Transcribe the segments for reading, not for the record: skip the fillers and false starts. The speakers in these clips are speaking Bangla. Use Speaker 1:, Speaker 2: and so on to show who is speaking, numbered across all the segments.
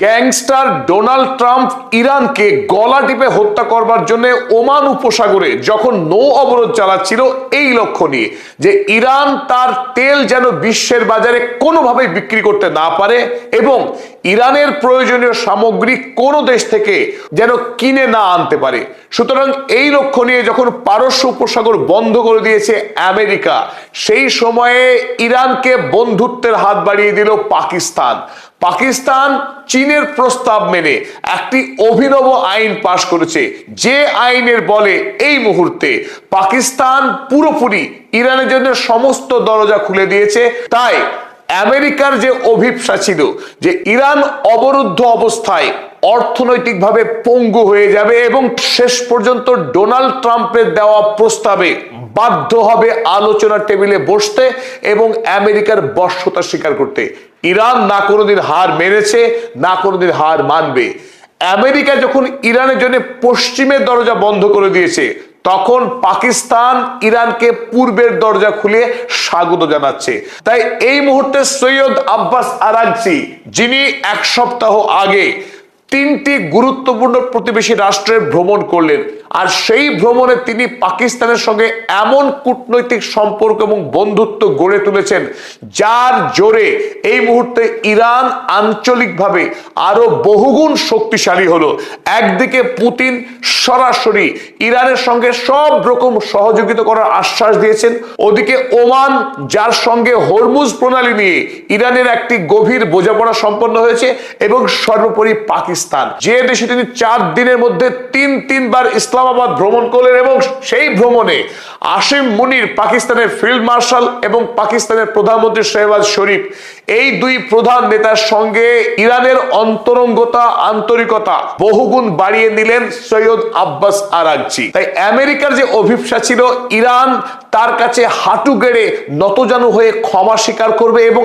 Speaker 1: গ্যাংস্টার ডোনাল্ড ট্রাম্প ইরানকে গলা টিপে হত্যা করবার জন্য ওমান উপসাগরে যখন নৌ অবরোধ চালাচ্ছিল এই লক্ষ্য নিয়ে যে ইরান তার তেল যেন বিশ্বের বাজারে কোনোভাবেই বিক্রি করতে না পারে এবং ইরানের প্রয়োজনীয় সামগ্রী কোনো দেশ থেকে যেন কিনে না আনতে পারে। সুতরাং এই লক্ষ্য নিয়ে যখন পারস্য উপসাগর বন্ধ করে দিয়েছে আমেরিকা, সেই সময়ে ইরানকে বন্ধুত্বের হাত বাড়িয়ে দিল পাকিস্তান। পাকিস্তান চীনের প্রস্তাব মেনে একটি অভিনব আইন পাশ করেছে, যে আইনের বলে এই মুহূর্তে পাকিস্তান পুরোপুরি ইরানের জন্য সমস্ত দরজা খুলে দিয়েছে। তাই আমেরিকার যে অভিপ্সা ছিল যে ইরান অবরুদ্ধ অবস্থায় অর্থনৈতিকভাবে পঙ্গু হয়ে যাবে এবং শেষ পর্যন্ত ডোনাল্ড ট্রাম্পের দেওয়া প্রস্তাবে বাধ্য হবে আলোচনার টেবিলে বসতে এবং আমেরিকার বশ্যতা স্বীকার করতে। ইরান না কোনোদিন হার মেনেছে, না কোনোদিন হার মানবে। আমেরিকা যখন ইরানের জন্য পশ্চিমের দরজা বন্ধ করে দিয়েছে, তখন পাকিস্তান ইরানকে পূর্বের দরজা খুলে স্বাগত জানাচ্ছে। তাই এই মুহূর্তে সৈয়দ আব্বাস আরাগচি, যিনি এক সপ্তাহ আগে 3টি গুরুত্বপূর্ণ প্রতিবেশী রাষ্ট্রের ভ্রমণ করলেন, আর সেই ভ্রমণে তিনি পাকিস্তানের সঙ্গে এমন কূটনৈতিক সম্পর্ক এবং বন্ধুত্ব গড়ে তুলেছেন যার জোরে এই মুহূর্তে ইরান আঞ্চলিকভাবে আরো বহুগুণ শক্তিশালী হলো। একদিকে পুতিন সরাসরি ইরানের সঙ্গে সব রকম সহযোগিতা করার আশ্বাস দিয়েছেন, ওদিকে ওমান, যার সঙ্গে হরমুজ প্রণালী নিয়ে ইরানের একটি গভীর বোঝাপড়া সম্পন্ন হয়েছে, এবং সর্বোপরি পাকিস্তান, যে দেশে তিনি 4 দিনের মধ্যে তিনবার ইসলামাবাদ ভ্রমণ করলেন এবং সেই ভ্রমণে আসিম মুনির, পাকিস্তানের ফিল্ড মার্শাল, এবং পাকিস্তানের প্রধানমন্ত্রী শেহবাজ শরীফ, এই দুই প্রধান নেতার সঙ্গে ইরানের অন্তরঙ্গতা, আন্তরিকতা বহুগুণ বাড়িয়ে নিলেন সৈয়দ আব্বাস আরাগচি। তাই আমেরিকার যে অভিপ্সা ছিল ইরান তার কাছে হাঁটু গেড়ে নতজানু হয়ে ক্ষমা স্বীকার করবে এবং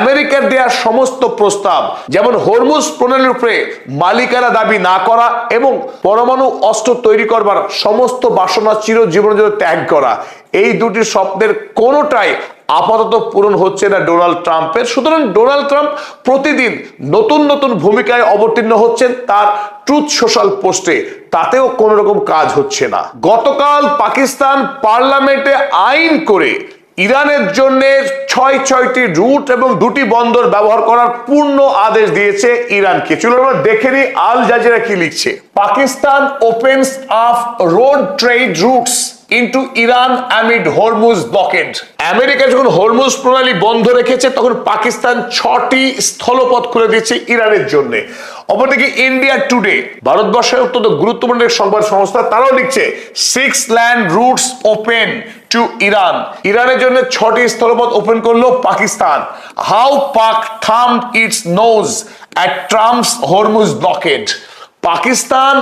Speaker 1: আমেরিকার দেয়া সমস্ত প্রস্তাব, যেমন হরমুজ প্রণালীর উপরে মালিকানা দাবি না করা এবং পরমাণু অস্ত্র তৈরি করবার সমস্ত বাসনা চিরজীবনের জন্য ত্যাগ করা, এই দুটি স্বপ্নের কোনোটাই আপাতত পূরণ হচ্ছে না ডোনাল্ড ট্রাম্পের। সুতরাং ডোনাল্ড ট্রাম্প প্রতিদিন নতুন নতুন ভূমিকায় অবতীর্ণ হচ্ছেন তার ট্রুথ সোশ্যাল পোস্টে, তাতেও কোন রকম কাজ হচ্ছে না। গতকাল পাকিস্তান পার্লামেন্টে আইন করে ইরানের জন্য 6টি রুট এবং 2টি বন্দর ব্যবহার করার পূর্ণ আদেশ দিয়েছে ইরানকে। চলুন আমরা দেখে নিই আল জাজিরা কি লিখছে। Pakistan opens up road trade roots into Iran amid Hormuz blocked. America যখন হরমুজ প্রণালী বন্ধ রেখেছে, তখন পাকিস্তান 6টি স্থলপথ খুলে দিচ্ছে ইরানের জন্য। অপরদিকে ইন্ডিয়া টুডে, ভারতবর্ষের অত্যন্ত গুরুত্বপূর্ণ সংবাদ সংস্থা, তারাও লিখছে 6 land routes open to Iran. ইরানের জন্য 6টি স্থলপথ ওপেন করলো Pakistan. How Pak thumbed its nose at Trump's Hormuz blockade. Pakistan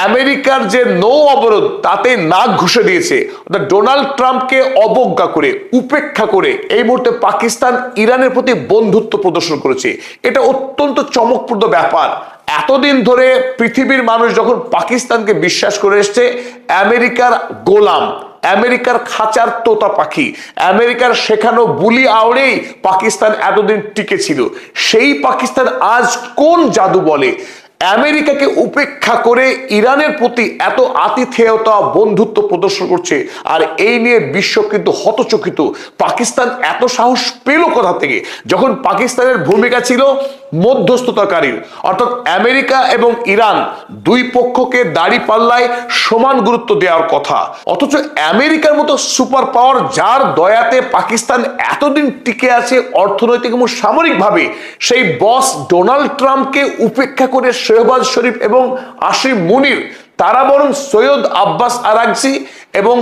Speaker 1: আমেরিকার যে নৌ অবরোধ তাতে নাক ঘুষে দিয়েছে। ডোনাল্ড ট্রাম্পকে অবজ্ঞা করে, উপেক্ষা করে এই মুহূর্তে পাকিস্তান ইরানের প্রতি বন্ধুত্ব প্রদর্শন করেছে। এটা অত্যন্ত চমকপ্রদ ব্যাপার। এতদিন ধরে পৃথিবীর মানুষ যখন পাকিস্তানকে বিশ্বাস করে এসছে আমেরিকার গোলাম, আমেরিকার খাঁচার তোতা পাখি, আমেরিকার শেখানো বুলি আওড়েই পাকিস্তান এতদিন টিকে ছিল। সেই পাকিস্তান আজ কোন জাদু বলে আমেরিকাকে উপেক্ষা করে ইরানের প্রতি এত আতিথেয়তা, বন্ধুত্ব প্রদর্শন করছে? আর এই নিয়ে বিশ্ব কিন্তু হতচকিত। পাকিস্তান এত সাহস পেল কোথা থেকে, যখন পাকিস্তানের ভূমিকা ছিল মধ্যস্থতাকারীর? অর্থাৎ আমেরিকা এবং ইরান দুই পক্ষকে দাড়ি পাল্লায় সমান গুরুত্ব দেওয়ার কথা, অথচ আমেরিকার মতো সুপার পাওয়ার, যার দয়াতে পাকিস্তান এতদিন টিকে আছে অর্থনৈতিক এবং সামরিকভাবে, সেই বস ডোনাল্ড ট্রাম্পকে উপেক্ষা করে শেহবাজ শরীফ এবং আসিম মুনির, তারা বরং সৈয়দ আব্বাস আরাগচি এবং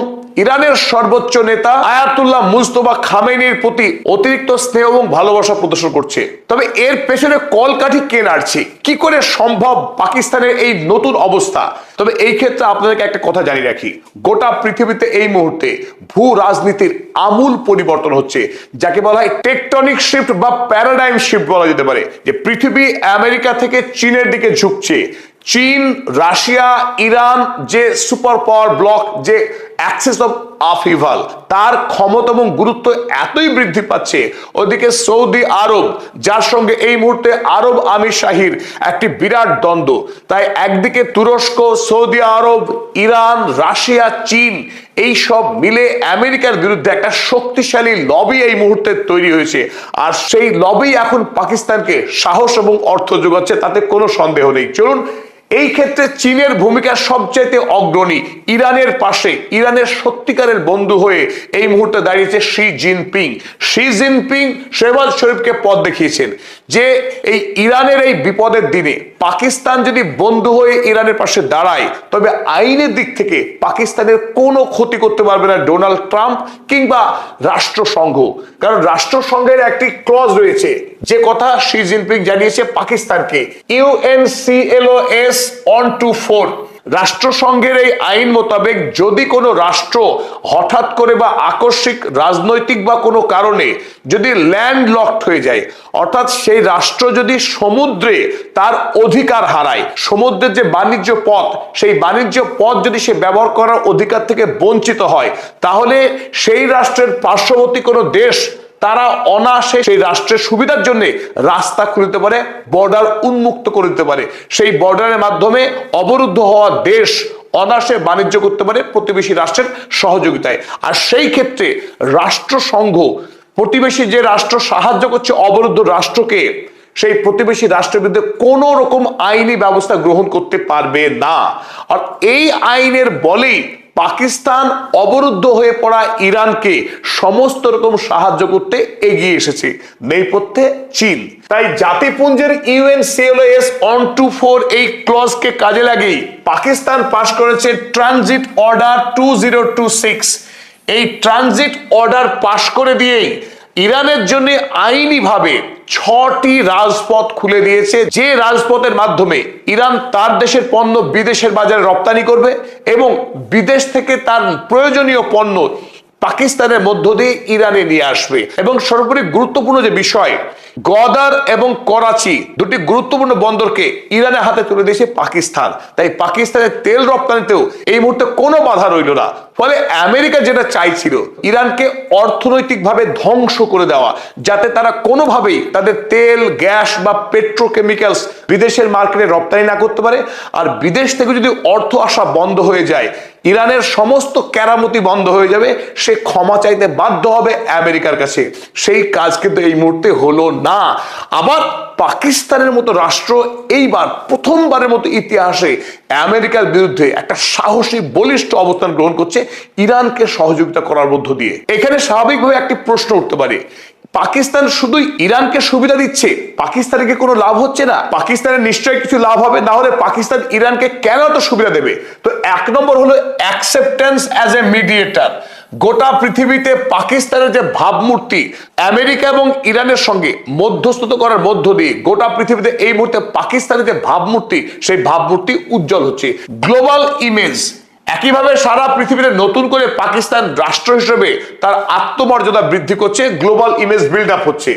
Speaker 1: ইরানের সর্বোচ্চ নেতা আয়াতুল্লাহ মুজতবা খামেনির প্রতি অতিরিক্ত স্নেহ এবং ভালোবাসা প্রদর্শন করছে। তবে এর পেছনে কলকাঠি কে নাড়ছে? কি করে সম্ভব পাকিস্তানের এই নতুন অবস্থা? তবে এই ক্ষেত্রে আপনাদেরকে একটা কথা জানিয়ে রাখি, গোটা পৃথিবীতে এই মুহূর্তে ভূ রাজনীতির আমূল পরিবর্তন হচ্ছে, যাকে বলা হয় টেকটনিক শিফট বা প্যারাডাইম শিফট বলা যেতে পারে। যে পৃথিবী আমেরিকা থেকে চীনের দিকে ঝুঁকছে। চীন, রাশিয়া, ইরান যে সুপার পাওয়ার ব্লক, যে অ্যাক্সেস অফ আফিভাল, তার ক্ষমতা এবং গুরুত্ব এতই বৃদ্ধি পাচ্ছে। ওদিকে সৌদি আরব, যার সঙ্গে এই মুহূর্তে আরব আমির শাহীর একটি বিরাট দ্বন্দ্ব। তাই একদিকে তুরস্ক, সৌদি আরব, ইরান, রাশিয়া, চীন, এই সব মিলে আমেরিকার বিরুদ্ধে একটা শক্তিশালী লবি এই মুহূর্তে তৈরি হয়েছে। আর সেই লবি এখন পাকিস্তানকে সাহস এবং অর্থ যোগাচ্ছে, তাতে কোনো সন্দেহ নেই। চলুন, এই ক্ষেত্রে চীনের ভূমিকা সবচাইতে অগ্রণী। ইরানের পাশে, ইরানের সত্যিকারের বন্ধু হয়ে এই মুহূর্তে দাঁড়িয়েছে Xi Jinping. Xi Jinping Shehbaz শরীফকে পথ দেখিয়েছেন যে এই ইরানের এই বিপদের দিনে পাকিস্তান যদি বন্ধু হয়ে ইরানের পাশে দাঁড়ায়, তবে আইনের দিক থেকে পাকিস্তানের কোনো ক্ষতি করতে পারবে না ডোনাল্ড ট্রাম্প কিংবা রাষ্ট্রসংঘ। কারণ রাষ্ট্রসংঘের একটি ক্লজ রয়েছে, যে কথা শি জিনপিং জানিয়েছে পাকিস্তানকে, UNCLOS 124। রাষ্ট্রসংঘের এই আইন মোতাবেক যদি কোনো রাষ্ট্র হঠাৎ করে বা আকস্মিক রাজনৈতিক বা কোনো কারণে যদি ল্যান্ড লকড হয়ে যায়, অর্থাৎ সেই রাষ্ট্র যদি সমুদ্রে তার অধিকার হারায়, সমুদ্রের যে বাণিজ্য পথ, সেই বাণিজ্য পথ যদি সে ব্যবহার করার অধিকার থেকে বঞ্চিত হয়, তাহলে সেই রাষ্ট্রের পার্শ্ববর্তী কোনো দেশ তারা অনায়াসে সেই রাষ্ট্রের সুবিধার জন্য রাস্তা খুলে দিতে পারে, বর্ডার উন্মুক্ত করে দিতে পারে। সেই বর্ডারের মাধ্যমে অবরুদ্ধ হওয়া দেশ অনায়াসে বাণিজ্য করতে পারে প্রতিবেশী রাষ্ট্রের সহযোগিতায়। আর সেই ক্ষেত্রে রাষ্ট্রসংঘ প্রতিবেশী যে রাষ্ট্র সাহায্য করছে অবরুদ্ধ রাষ্ট্রকে, সেই প্রতিবেশী রাষ্ট্রের বিরুদ্ধে কোনো রকম আইনি ব্যবস্থা গ্রহণ করতে পারবে না। আর এই আইনের বলেই পাকিস্তান অবরুদ্ধ হয়ে পড়া ইরানকে সমস্ত রকম সাহায্য করতে এগিয়ে এসেছে, নেপথ্যে চীন। তাই জাতিপুঞ্জের UNCLOS 124 এই ক্লজকে কাজে লাগিয়ে পাকিস্তান পাশ করেছে ট্রানজিট অর্ডার 2026। এই ট্রানজিট অর্ডার পাশ করে দিয়েই ইরানের জন্য আইনিভাবে 6টি রাজপথ খুলে দিয়েছে, যে রাজপথের মাধ্যমে ইরান তার দেশের পণ্য বিদেশের বাজারে রপ্তানি করবে এবং বিদেশ থেকে তার প্রয়োজনীয় পণ্য পাকিস্তানের মধ্য দিয়ে ইরানে নিয়ে আসবে। এবং সর্বোপরি গুরুত্বপূর্ণ যে বিষয়, গদার এবং করাচি দুটি গুরুত্বপূর্ণ বন্দরকে ইরানের হাতে তুলে দিয়েছে পাকিস্তান। তাই পাকিস্তানের তেল রপ্তানিতেও এই মুহূর্তে কোনো বাধা রইল না। ফলে আমেরিকা যেটা চাইছিল ইরানকে অর্থনৈতিকভাবে ধ্বংস করে দেওয়া, যাতে তারা কোনোভাবেই তাদের তেল, গ্যাস বা পেট্রোকেমিক্যালস বিদেশের মার্কেটে রপ্তানি না করতে পারে। আর বিদেশ থেকে যদি অর্থ আসা বন্ধ হয়ে যায়, ইরানের সমস্ত কেরামতি বন্ধ হয়ে যাবে, সে ক্ষমা চাইতে বাধ্য হবে আমেরিকার কাছে। সেই কাজ কিন্তু এই মুহূর্তে হলো না। আবার পাকিস্তানের মতো রাষ্ট্র এইবার প্রথমবারের মতো ইতিহাসে আমেরিকার বিরুদ্ধে একটা সাহসী বলিষ্ঠ অবস্থান গ্রহণ করছে ইরানকে সহযোগিতা করার মধ্য দিয়ে। এখানে স্বাভাবিকভাবে একটি প্রশ্ন উঠতে পারে, পাকিস্তান শুধুই ইরানকে সুবিধা দিচ্ছে, পাকিস্তানের কি কোনো লাভ হচ্ছে না? পাকিস্তানের নিশ্চয়ই কিছু লাভ হবে, না হলে পাকিস্তান ইরানকে কেন তো সুবিধা দেবে? তো এক নম্বর হলো অ্যাকসেপ্টেন্স অ্যাজ এ মিডিয়েটর। গোটা পৃথিবীতে পাকিস্তানের যে ভাবমূর্তি, আমেরিকা এবং ইরানের সঙ্গে মধ্যস্থতা করার মধ্য দিয়ে গোটা পৃথিবীতে এই মুহূর্তে পাকিস্তানের যে ভাবমূর্তি, সেই ভাবমূর্তি উজ্জ্বল হচ্ছে। গ্লোবাল ইমেজ, একইভাবে সারা পৃথিবীতে নতুন করে পাকিস্তান রাষ্ট্র হিসেবে তার আত্মমর্যাদা বৃদ্ধি করছে, গ্লোবাল ইমেজ বিল্ড আপ হচ্ছে।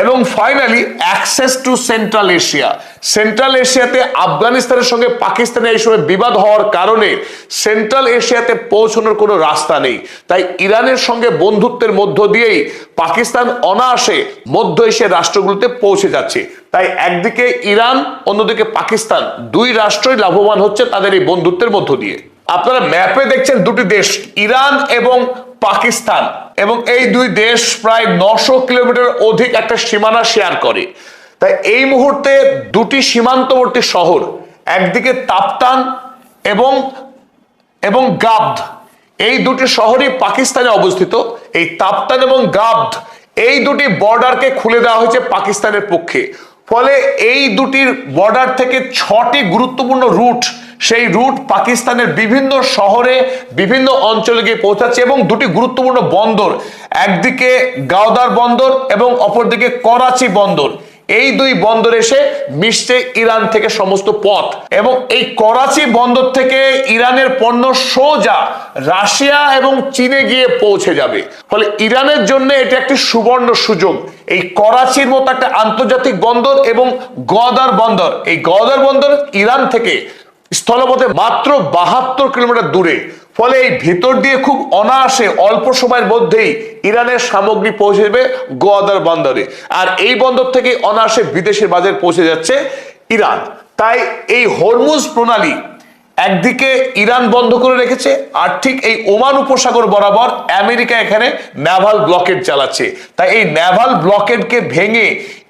Speaker 1: এবং finally access to central Asia. Central এশিয়াতে আফগানিস্তানের সঙ্গে পাকিস্তানের এই সময় বিবাদ হওয়ার কারণে সেন্ট্রাল এশিয়াতে পৌঁছানোর কোনো রাস্তা নেই। তাই ইরানের সঙ্গে বন্ধুত্বের মধ্য দিয়েই পাকিস্তান অনায়াসে মধ্য এশিয়ার রাষ্ট্রগুলোতে পৌঁছে যাচ্ছে। তাই একদিকে ইরান, অন্যদিকে পাকিস্তান, দুই রাষ্ট্রই লাভবান হচ্ছে তাদের এই বন্ধুত্বের মধ্য দিয়ে। আপনারা ম্যাপে দেখছেন দুটি দেশ, ইরান এবং পাকিস্তান, এবং এই দুই দেশ প্রায় 900 কিলোমিটার অধিক একটা সীমানা শেয়ার করে। তাই এই মুহূর্তে দুটি সীমান্তবর্তী শহর, একদিকে তাপ্তান এবং গাবদ, এই দুটি শহরই পাকিস্তানে অবস্থিত। এই তাপ্তান এবং গাবদ এই দুটি বর্ডারকে খুলে দেওয়া হয়েছে পাকিস্তানের পক্ষে। ফলে এই দুটির বর্ডার থেকে 6টি গুরুত্বপূর্ণ রুট, সেই রুট পাকিস্তানের বিভিন্ন শহরে বিভিন্ন অঞ্চলে গিয়ে পৌঁছাচ্ছে। এবং দুটি গুরুত্বপূর্ণ বন্দর, একদিকে গাওদার বন্দর এবং অপরদিকে করাচি বন্দর, এই দুই বন্দর এসে মিশছে ইরান থেকে সমস্ত পথ। এবং এই করাচি বন্দর থেকে ইরানের পণ্য সোজা রাশিয়া এবং চীনে গিয়ে পৌঁছে যাবে। ফলে ইরানের জন্য এটা একটি সুবর্ণ সুযোগ। এই করাচির মতো একটা আন্তর্জাতিক বন্দর এবং গওদার বন্দর, এই গওদার বন্দর ইরান থেকে স্থলপথে মাত্র 72 কিলোমিটার দূরে। ফলে এই ভিতর দিয়ে খুব অনায়াসে অল্প সময়ের মধ্যেই ইরানের সামগ্রী পৌঁছে যাবে গোয়াদার বন্দরে, আর এই বন্দর থেকে অনায়াসে বিদেশের বাজারে পৌঁছে যাচ্ছে ইরান। তাই এই হরমুজ প্রণালী একদিকে ইরান বন্ধ করে রেখেছে, আর ঠিক এই ওমান উপসাগর বরাবর আমেরিকা এখানে নেভাল ব্লকেড চালাচ্ছে। তাই এই নেভাল ব্লকেডকে ভেঙে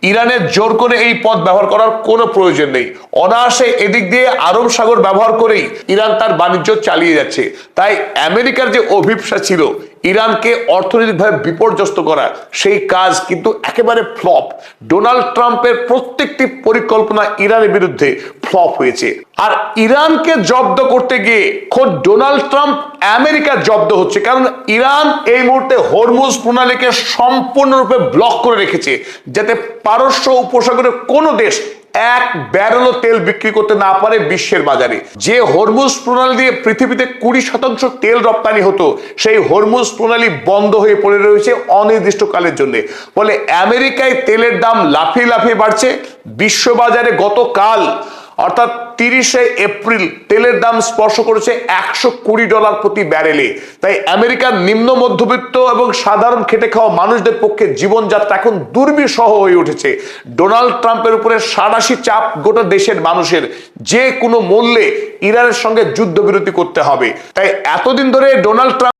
Speaker 1: ইরানের জোর করে এই পথ ব্যবহার করার কোনো প্রয়োজন নেই। অনায়াসে এদিক দিয়ে আরব সাগর ব্যবহার করেই ইরান তার বাণিজ্য চালিয়ে যাচ্ছে। তাই আমেরিকার যে অভিপ্সা ছিল ইরানকে অর্থনৈতিকভাবে বিপর্যস্ত করা, সেই কাজ কিন্তু একেবারে ফ্লপ। ডোনাল্ড ট্রাম্পের প্রত্যেকটি পরিকল্পনা ইরানের বিরুদ্ধে ফ্লপ হয়েছে। আর ইরানকে জব্দ করতে গিয়ে খোদ ডোনাল্ড ট্রাম্প আমেরিকার জব্দ হচ্ছে, কারণ ইরান এই মুহূর্তে হরমুজ প্রণালীকে সম্পূর্ণরূপে ব্লক করে রেখেছে, যাতে পারস্য উপসাগরের কোনো দেশ এক ব্যারেলও তেল বিক্রি করতে না পারে বিশ্বের বাজারে। যে হরমুজ প্রণালী দিয়ে পৃথিবীতে 20% তেল রপ্তানি হতো, সেই হরমুজ প্রণালী বন্ধ হয়ে পড়ে রয়েছে অনির্দিষ্টকালের জন্য। ফলে আমেরিকায় তেলের দাম লাফিয়ে লাফিয়ে বাড়ছে। বিশ্ববাজারে গতকাল অর্থাৎ 30শে এপ্রিল তেলের দাম স্পর্শ করেছে $120 প্রতি ব্যারেলে। তাই আমেরিকার নিম্ন মধ্যবিত্ত এবং সাধারণ খেটে খাওয়া মানুষদের পক্ষে জীবনযাত্রা এখন দুর্বিষহ হয়ে উঠেছে। ডোনাল্ড ট্রাম্পের উপরে সাঁড়াশি চাপ গোটা দেশের মানুষের, যে কোনো মূল্যে ইরানের সঙ্গে যুদ্ধবিরতি করতে হবে। তাই এতদিন ধরে ডোনাল্ড ট্রাম্প